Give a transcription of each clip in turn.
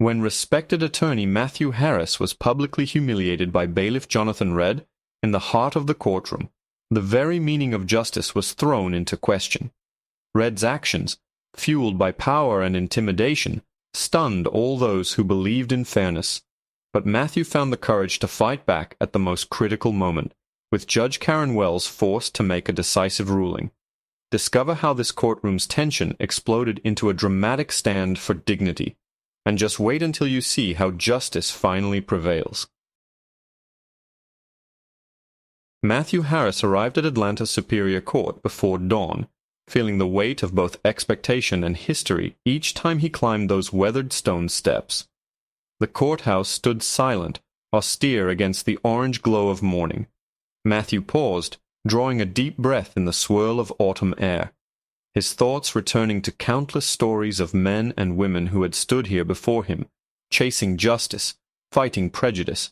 when respected attorney Matthew Harris was publicly humiliated by bailiff Jonathan Redd in the heart of the courtroom, the very meaning of justice was thrown into question. Redd's actions, fueled by power and intimidation, stunned all those who believed in fairness. But Matthew found the courage to fight back at the most critical moment, with Judge Karen Wells forced to make a decisive ruling. Discover how this courtroom's tension exploded into a dramatic stand for dignity, and just wait until you see how justice finally prevails. Matthew Harris arrived at Atlanta Superior Court before dawn, feeling the weight of both expectation and history each time he climbed those weathered stone steps. The courthouse stood silent, austere against the orange glow of morning. Matthew paused, drawing a deep breath in the swirl of autumn air, his thoughts returning to countless stories of men and women who had stood here before him, chasing justice, fighting prejudice.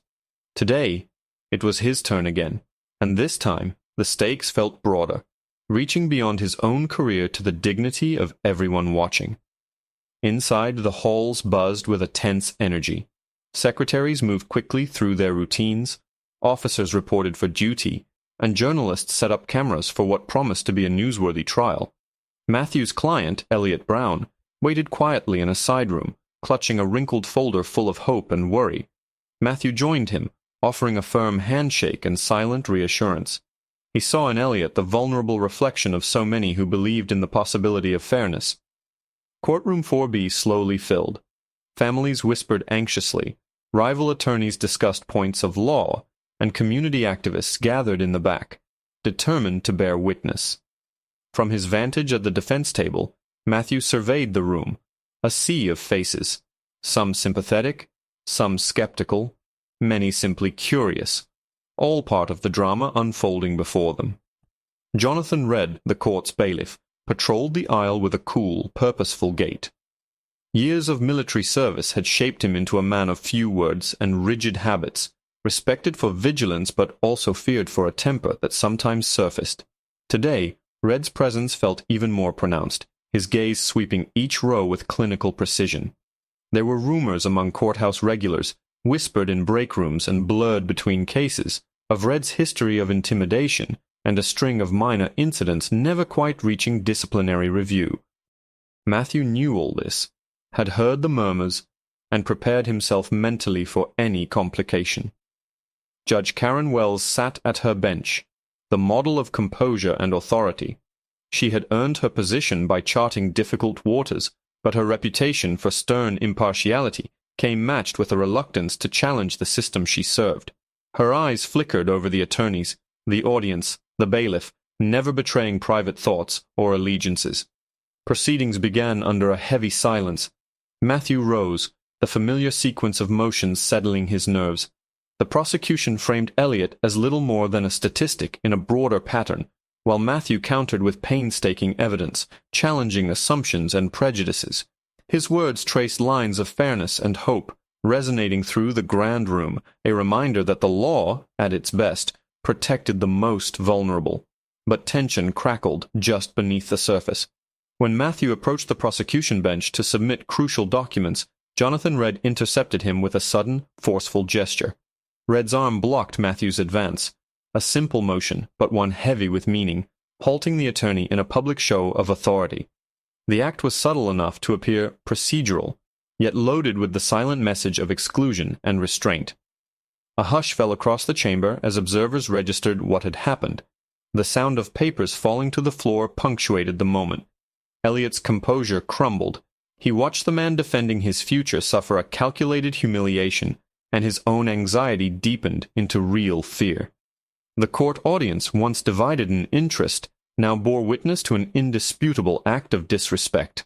Today, it was his turn again, and this time the stakes felt broader, reaching beyond his own career to the dignity of everyone watching. Inside, the halls buzzed with a tense energy. Secretaries moved quickly through their routines, officers reported for duty, and journalists set up cameras for what promised to be a newsworthy trial. Matthew's client, Elliot Brown, waited quietly in a side room, clutching a wrinkled folder full of hope and worry. Matthew joined him, offering a firm handshake and silent reassurance. He saw in Elliot the vulnerable reflection of so many who believed in the possibility of fairness. Courtroom 4B slowly filled. Families whispered anxiously, rival attorneys discussed points of law, and community activists gathered in the back, determined to bear witness. From his vantage at the defense table, Matthew surveyed the room, a sea of faces, some sympathetic, some skeptical, many simply curious, all part of the drama unfolding before them. Jonathan Redd, the court's bailiff, patrolled the aisle with a cool, purposeful gait. Years of military service had shaped him into a man of few words and rigid habits, respected for vigilance but also feared for a temper that sometimes surfaced. Today, Redd's presence felt even more pronounced, his gaze sweeping each row with clinical precision. There were rumors among courthouse regulars, whispered in break rooms and blurred between cases, of Redd's history of intimidation and a string of minor incidents never quite reaching disciplinary review. Matthew knew all this, had heard the murmurs, and prepared himself mentally for any complication. Judge Karen Wells sat at her bench, the model of composure and authority. She had earned her position by charting difficult waters, but her reputation for stern impartiality came matched with a reluctance to challenge the system she served. Her eyes flickered over the attorneys, the audience, the bailiff, never betraying private thoughts or allegiances. Proceedings began under a heavy silence. Matthew rose, the familiar sequence of motions settling his nerves. The prosecution framed Elliot as little more than a statistic in a broader pattern, while Matthew countered with painstaking evidence, challenging assumptions and prejudices. His words traced lines of fairness and hope, resonating through the grand room, a reminder that the law, at its best, protected the most vulnerable. But tension crackled just beneath the surface. When Matthew approached the prosecution bench to submit crucial documents, Jonathan Redd intercepted him with a sudden, forceful gesture. Redd's arm blocked Matthew's advance, a simple motion, but one heavy with meaning, halting the attorney in a public show of authority. The act was subtle enough to appear procedural, yet loaded with the silent message of exclusion and restraint. A hush fell across the chamber as observers registered what had happened. The sound of papers falling to the floor punctuated the moment. Elliot's composure crumbled. He watched the man defending his future suffer a calculated humiliation, and his own anxiety deepened into real fear. The court audience, once divided in interest, now bore witness to an indisputable act of disrespect.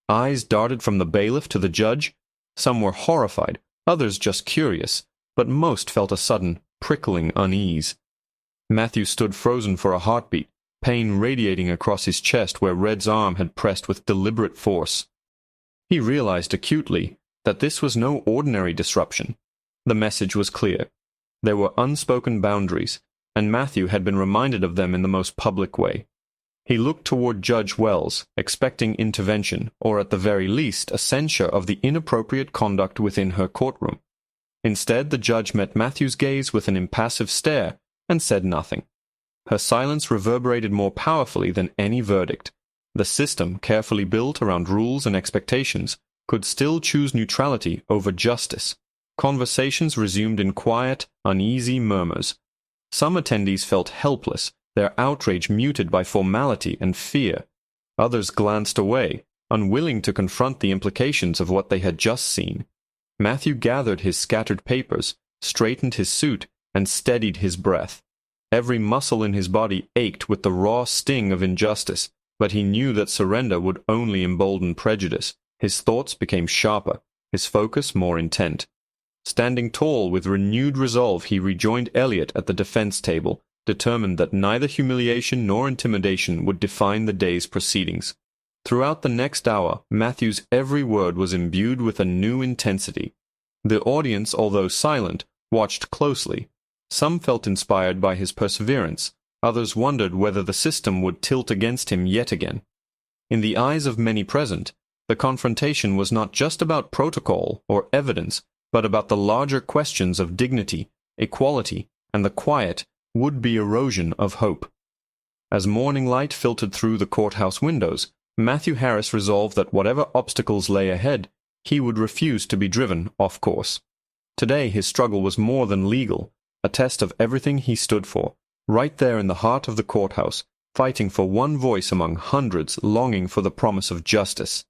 Eyes darted from the bailiff to the judge. Some were horrified, others just curious, but most felt a sudden, prickling unease. Matthew stood frozen for a heartbeat, pain radiating across his chest where Redd's arm had pressed with deliberate force. He realized acutely that this was no ordinary disruption. The message was clear. There were unspoken boundaries, and Matthew had been reminded of them in the most public way. He looked toward Judge Wells, expecting intervention, or at the very least a censure of the inappropriate conduct within her courtroom. Instead, the judge met Matthew's gaze with an impassive stare and said nothing. Her silence reverberated more powerfully than any verdict. The system, carefully built around rules and expectations, could still choose neutrality over justice. Conversations resumed in quiet, uneasy murmurs. Some attendees felt helpless, their outrage muted by formality and fear. Others glanced away, unwilling to confront the implications of what they had just seen. Matthew gathered his scattered papers, straightened his suit, and steadied his breath. Every muscle in his body ached with the raw sting of injustice, but he knew that surrender would only embolden prejudice. His thoughts became sharper, his focus more intent. Standing tall with renewed resolve, he rejoined Elliot at the defense table, determined that neither humiliation nor intimidation would define the day's proceedings. Throughout the next hour, Matthew's every word was imbued with a new intensity. The audience, although silent, watched closely. Some felt inspired by his perseverance, others wondered whether the system would tilt against him yet again. In the eyes of many present, the confrontation was not just about protocol or evidence, but about the larger questions of dignity, equality, and the quiet, would-be erosion of hope. As morning light filtered through the courthouse windows, Matthew Harris resolved that whatever obstacles lay ahead, he would refuse to be driven off course. Today his struggle was more than legal, a test of everything he stood for, right there in the heart of the courthouse, fighting for one voice among hundreds longing for the promise of justice.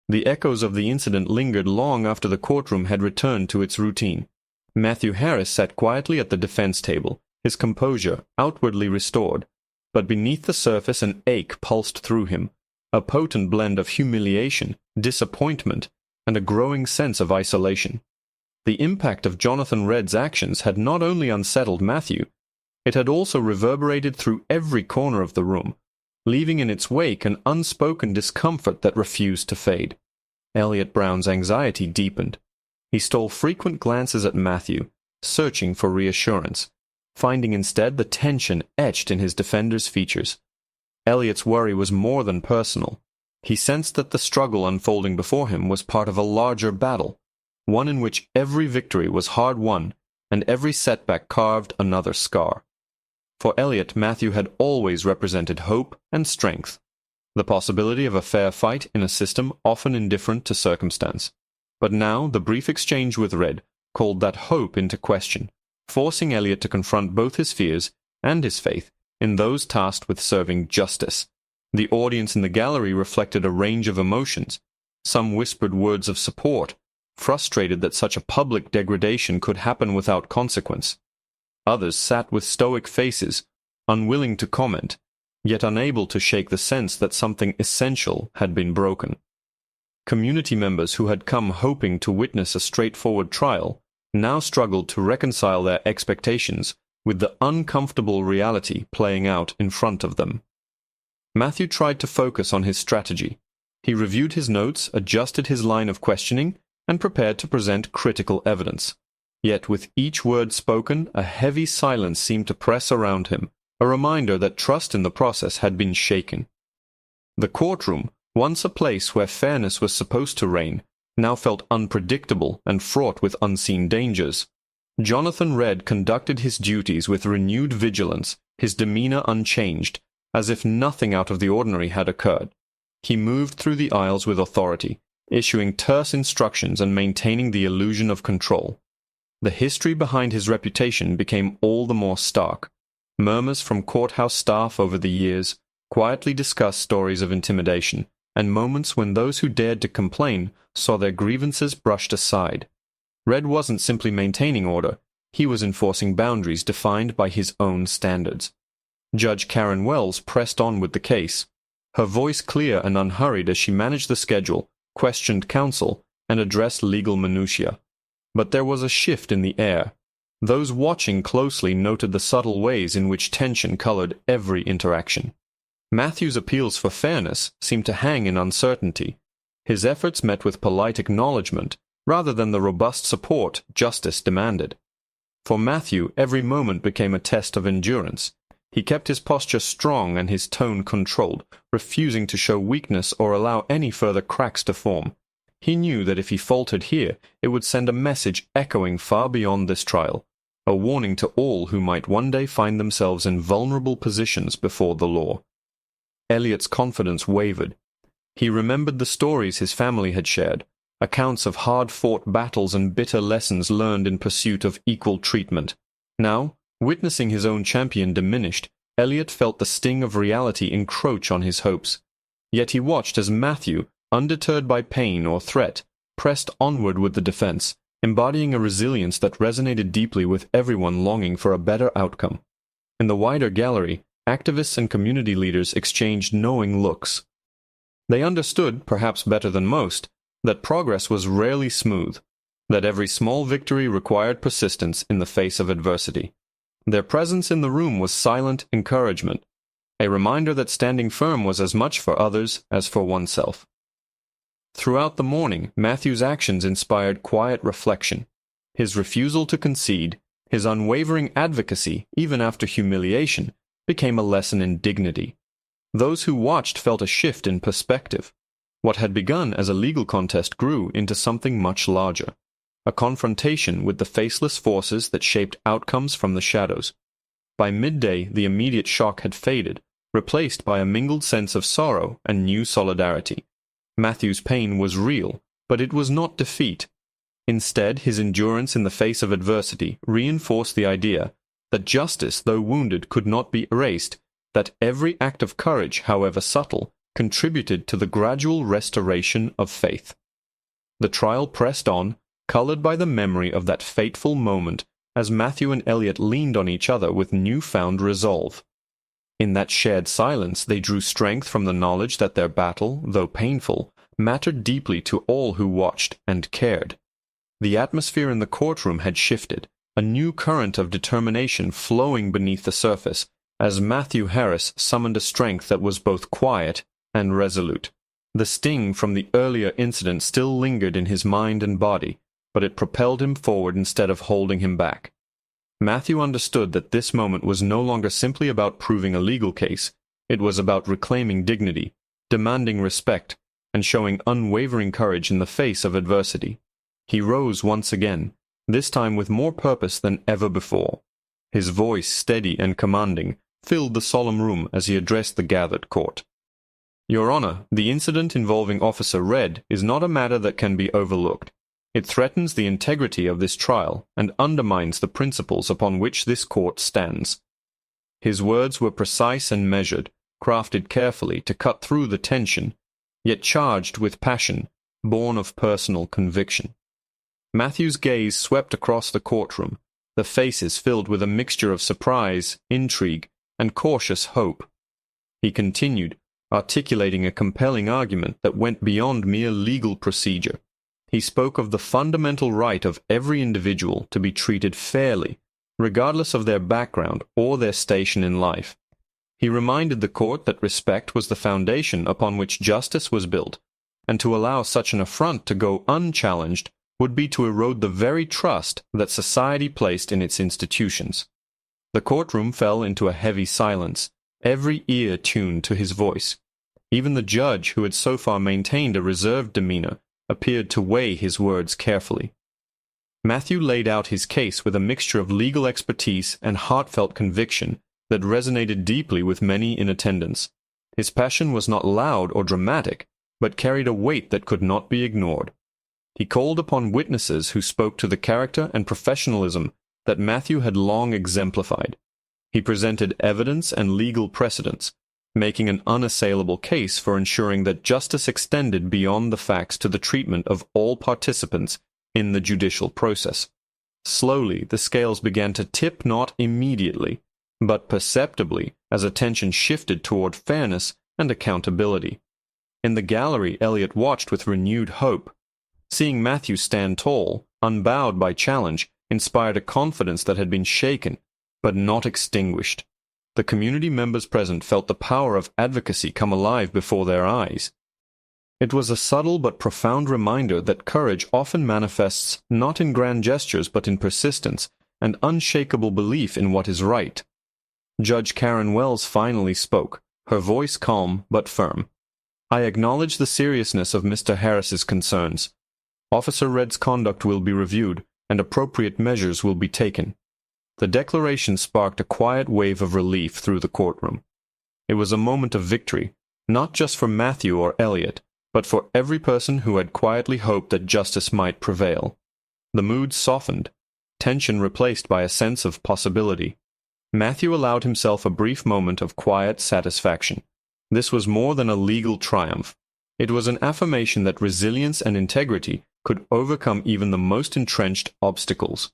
The echoes of the incident lingered long after the courtroom had returned to its routine. Matthew Harris sat quietly at the defense table, his composure outwardly restored, but beneath the surface an ache pulsed through him, a potent blend of humiliation, disappointment, and a growing sense of isolation. The impact of Jonathan Redd's actions had not only unsettled Matthew, it had also reverberated through every corner of the room, leaving in its wake an unspoken discomfort that refused to fade. Elliot Brown's anxiety deepened. He stole frequent glances at Matthew, searching for reassurance, finding instead the tension etched in his defender's features. Elliot's worry was more than personal. He sensed that the struggle unfolding before him was part of a larger battle, one in which every victory was hard won and every setback carved another scar. For Elliot, Matthew had always represented hope and strength, the possibility of a fair fight in a system often indifferent to circumstance. But now the brief exchange with Redd called that hope into question, forcing Elliot to confront both his fears and his faith in those tasked with serving justice. The audience in the gallery reflected a range of emotions. Some whispered words of support, frustrated that such a public degradation could happen without consequence. Others sat with stoic faces, unwilling to comment, yet unable to shake the sense that something essential had been broken. Community members who had come hoping to witness a straightforward trial now struggled to reconcile their expectations with the uncomfortable reality playing out in front of them. Matthew tried to focus on his strategy. He reviewed his notes, adjusted his line of questioning, and prepared to present critical evidence. Yet with each word spoken, a heavy silence seemed to press around him, a reminder that trust in the process had been shaken. The courtroom, once a place where fairness was supposed to reign, now felt unpredictable and fraught with unseen dangers. Jonathan Redd conducted his duties with renewed vigilance, his demeanor unchanged, as if nothing out of the ordinary had occurred. He moved through the aisles with authority, issuing terse instructions and maintaining the illusion of control. The history behind his reputation became all the more stark. Murmurs from courthouse staff over the years quietly discussed stories of intimidation, and moments when those who dared to complain saw their grievances brushed aside. Redd wasn't simply maintaining order, he was enforcing boundaries defined by his own standards. Judge Karen Wells pressed on with the case, her voice clear and unhurried as she managed the schedule, questioned counsel, and addressed legal minutiae. But there was a shift in the air. Those watching closely noted the subtle ways in which tension colored every interaction. Matthew's appeals for fairness seemed to hang in uncertainty. His efforts met with polite acknowledgement, rather than the robust support justice demanded. For Matthew, every moment became a test of endurance. He kept his posture strong and his tone controlled, refusing to show weakness or allow any further cracks to form. He knew that if he faltered here, it would send a message echoing far beyond this trial, a warning to all who might one day find themselves in vulnerable positions before the law. Elliot's confidence wavered. He remembered the stories his family had shared, accounts of hard-fought battles and bitter lessons learned in pursuit of equal treatment. Now, witnessing his own champion diminished, Elliot felt the sting of reality encroach on his hopes. Yet he watched as Matthew, undeterred by pain or threat, pressed onward with the defense, embodying a resilience that resonated deeply with everyone longing for a better outcome. In the wider gallery, activists and community leaders exchanged knowing looks. They understood, perhaps better than most, that progress was rarely smooth, that every small victory required persistence in the face of adversity. Their presence in the room was silent encouragement, a reminder that standing firm was as much for others as for oneself. Throughout the morning, Matthew's actions inspired quiet reflection. His refusal to concede, his unwavering advocacy, even after humiliation, became a lesson in dignity. Those who watched felt a shift in perspective. What had begun as a legal contest grew into something much larger, a confrontation with the faceless forces that shaped outcomes from the shadows. By midday, the immediate shock had faded, replaced by a mingled sense of sorrow and new solidarity. Matthew's pain was real, but it was not defeat. Instead, his endurance in the face of adversity reinforced the idea that justice, though wounded, could not be erased, that every act of courage, however subtle, contributed to the gradual restoration of faith. The trial pressed on, colored by the memory of that fateful moment, as Matthew and Elliot leaned on each other with newfound resolve. In that shared silence they drew strength from the knowledge that their battle, though painful, mattered deeply to all who watched and cared. The atmosphere in the courtroom had shifted, a new current of determination flowing beneath the surface, as Matthew Harris summoned a strength that was both quiet and resolute. The sting from the earlier incident still lingered in his mind and body, but it propelled him forward instead of holding him back. Matthew understood that this moment was no longer simply about proving a legal case. It was about reclaiming dignity, demanding respect, and showing unwavering courage in the face of adversity. He rose once again, this time with more purpose than ever before. His voice, steady and commanding, filled the solemn room as he addressed the gathered court. Your Honor, the incident involving Officer Red is not a matter that can be overlooked. It threatens the integrity of this trial and undermines the principles upon which this court stands. His words were precise and measured, crafted carefully to cut through the tension, yet charged with passion, born of personal conviction. Matthew's gaze swept across the courtroom, the faces filled with a mixture of surprise, intrigue, and cautious hope. He continued, articulating a compelling argument that went beyond mere legal procedure. He spoke of the fundamental right of every individual to be treated fairly, regardless of their background or their station in life. He reminded the court that respect was the foundation upon which justice was built, and to allow such an affront to go unchallenged would be to erode the very trust that society placed in its institutions. The courtroom fell into a heavy silence, every ear tuned to his voice. Even the judge, who had so far maintained a reserved demeanor, appeared to weigh his words carefully. Matthew laid out his case with a mixture of legal expertise and heartfelt conviction that resonated deeply with many in attendance. His passion was not loud or dramatic, but carried a weight that could not be ignored. He called upon witnesses who spoke to the character and professionalism that Matthew had long exemplified. He presented evidence and legal precedents, making an unassailable case for ensuring that justice extended beyond the facts to the treatment of all participants in the judicial process. Slowly, the scales began to tip not immediately, but perceptibly as attention shifted toward fairness and accountability. In the gallery, Elliot watched with renewed hope. Seeing Matthew stand tall, unbowed by challenge, inspired a confidence that had been shaken, but not extinguished. The community members present felt the power of advocacy come alive before their eyes. It was a subtle but profound reminder that courage often manifests not in grand gestures but in persistence and unshakable belief in what is right. Judge Karen Wells finally spoke, her voice calm but firm. "I acknowledge the seriousness of Mr. Harris's concerns. Officer Red's conduct will be reviewed, and appropriate measures will be taken." The declaration sparked a quiet wave of relief through the courtroom. It was a moment of victory, not just for Matthew or Elliot, but for every person who had quietly hoped that justice might prevail. The mood softened, tension replaced by a sense of possibility. Matthew allowed himself a brief moment of quiet satisfaction. This was more than a legal triumph. It was an affirmation that resilience and integrity could overcome even the most entrenched obstacles.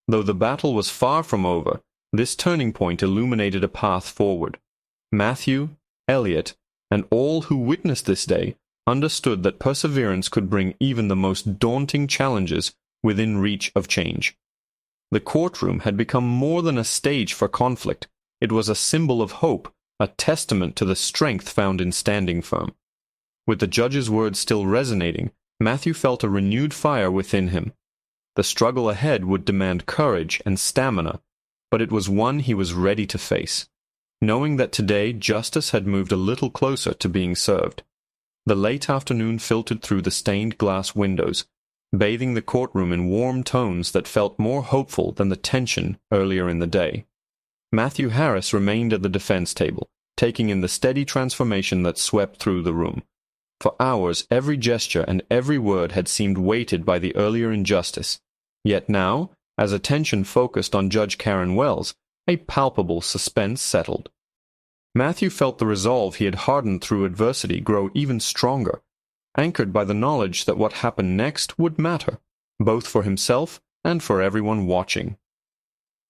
Though the battle was far from over, this turning point illuminated a path forward. Matthew, Elliot, and all who witnessed this day understood that perseverance could bring even the most daunting challenges within reach of change. The courtroom had become more than a stage for conflict. It was a symbol of hope, a testament to the strength found in standing firm. With the judge's words still resonating, Matthew felt a renewed fire within him. The struggle ahead would demand courage and stamina, but it was one he was ready to face, knowing that today justice had moved a little closer to being served. The late afternoon filtered through the stained glass windows, bathing the courtroom in warm tones that felt more hopeful than the tension earlier in the day. Matthew Harris remained at the defense table, taking in the steady transformation that swept through the room. For hours, every gesture and every word had seemed weighted by the earlier injustice. Yet now, as attention focused on Judge Karen Wells, a palpable suspense settled. Matthew felt the resolve he had hardened through adversity grow even stronger, anchored by the knowledge that what happened next would matter, both for himself and for everyone watching.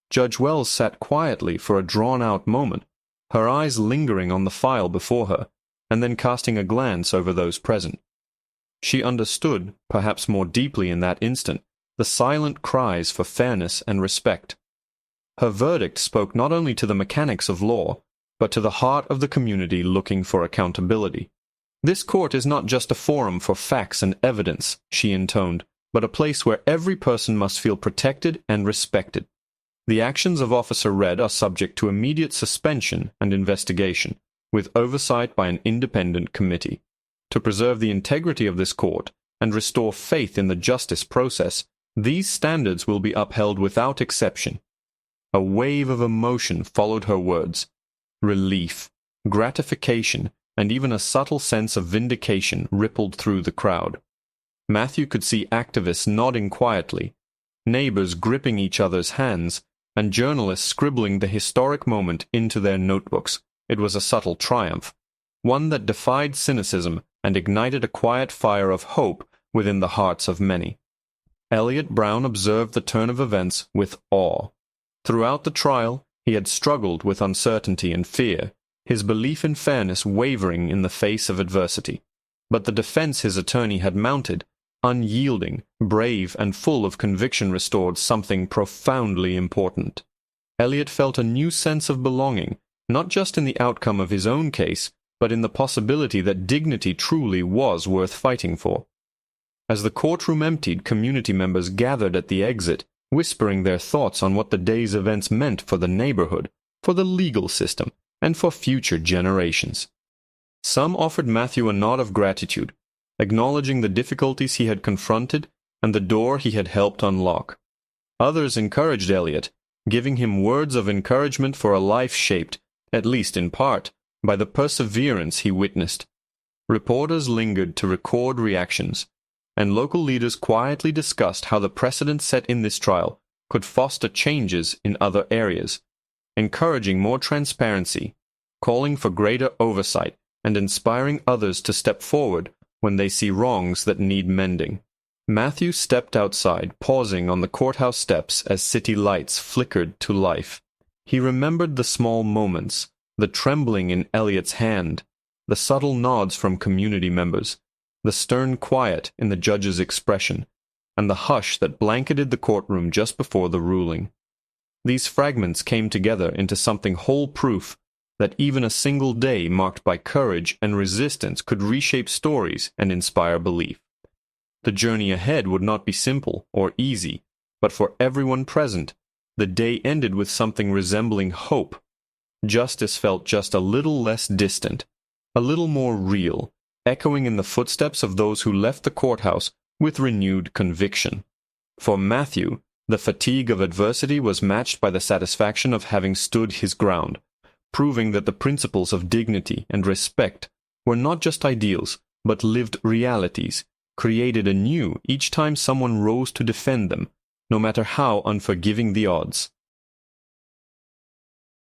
Judge Wells sat quietly for a drawn-out moment, her eyes lingering on the file before her, and then casting a glance over those present. She understood, perhaps more deeply in that instant, the silent cries for fairness and respect. Her verdict spoke not only to the mechanics of law, but to the heart of the community looking for accountability. "This court is not just a forum for facts and evidence," she intoned, "but a place where every person must feel protected and respected. The actions of Officer Red are subject to immediate suspension and investigation, with oversight by an independent committee. To preserve the integrity of this court and restore faith in the justice process, these standards will be upheld without exception." A wave of emotion followed her words. Relief, gratification, and even a subtle sense of vindication rippled through the crowd. Matthew could see activists nodding quietly, neighbors gripping each other's hands, and journalists scribbling the historic moment into their notebooks. It was a subtle triumph, one that defied cynicism and ignited a quiet fire of hope within the hearts of many. Elliot Brown observed the turn of events with awe. Throughout the trial, he had struggled with uncertainty and fear, his belief in fairness wavering in the face of adversity. But the defense his attorney had mounted, unyielding, brave, and full of conviction, restored something profoundly important. Elliot felt a new sense of belonging, not just in the outcome of his own case, but in the possibility that dignity truly was worth fighting for. As the courtroom emptied, community members gathered at the exit, whispering their thoughts on what the day's events meant for the neighborhood, for the legal system, and for future generations. Some offered Matthew a nod of gratitude, acknowledging the difficulties he had confronted and the door he had helped unlock. Others encouraged Elliot, giving him words of encouragement for a life shaped, at least in part, by the perseverance he witnessed. Reporters lingered to record reactions, and local leaders quietly discussed how the precedent set in this trial could foster changes in other areas, encouraging more transparency, calling for greater oversight, and inspiring others to step forward when they see wrongs that need mending. Matthew stepped outside, pausing on the courthouse steps as city lights flickered to life. He remembered the small moments, the trembling in Elliot's hand, the subtle nods from community members, the stern quiet in the judge's expression, and the hush that blanketed the courtroom just before the ruling. These fragments came together into something whole-proof, that even a single day marked by courage and resistance could reshape stories and inspire belief. The journey ahead would not be simple or easy, but for everyone present, the day ended with something resembling hope, Justice felt just a little less distant, a little more real, echoing in the footsteps of those who left the courthouse with renewed conviction. For Matthew, the fatigue of adversity was matched by the satisfaction of having stood his ground, proving that the principles of dignity and respect were not just ideals, but lived realities, created anew each time someone rose to defend them, no matter how unforgiving the odds.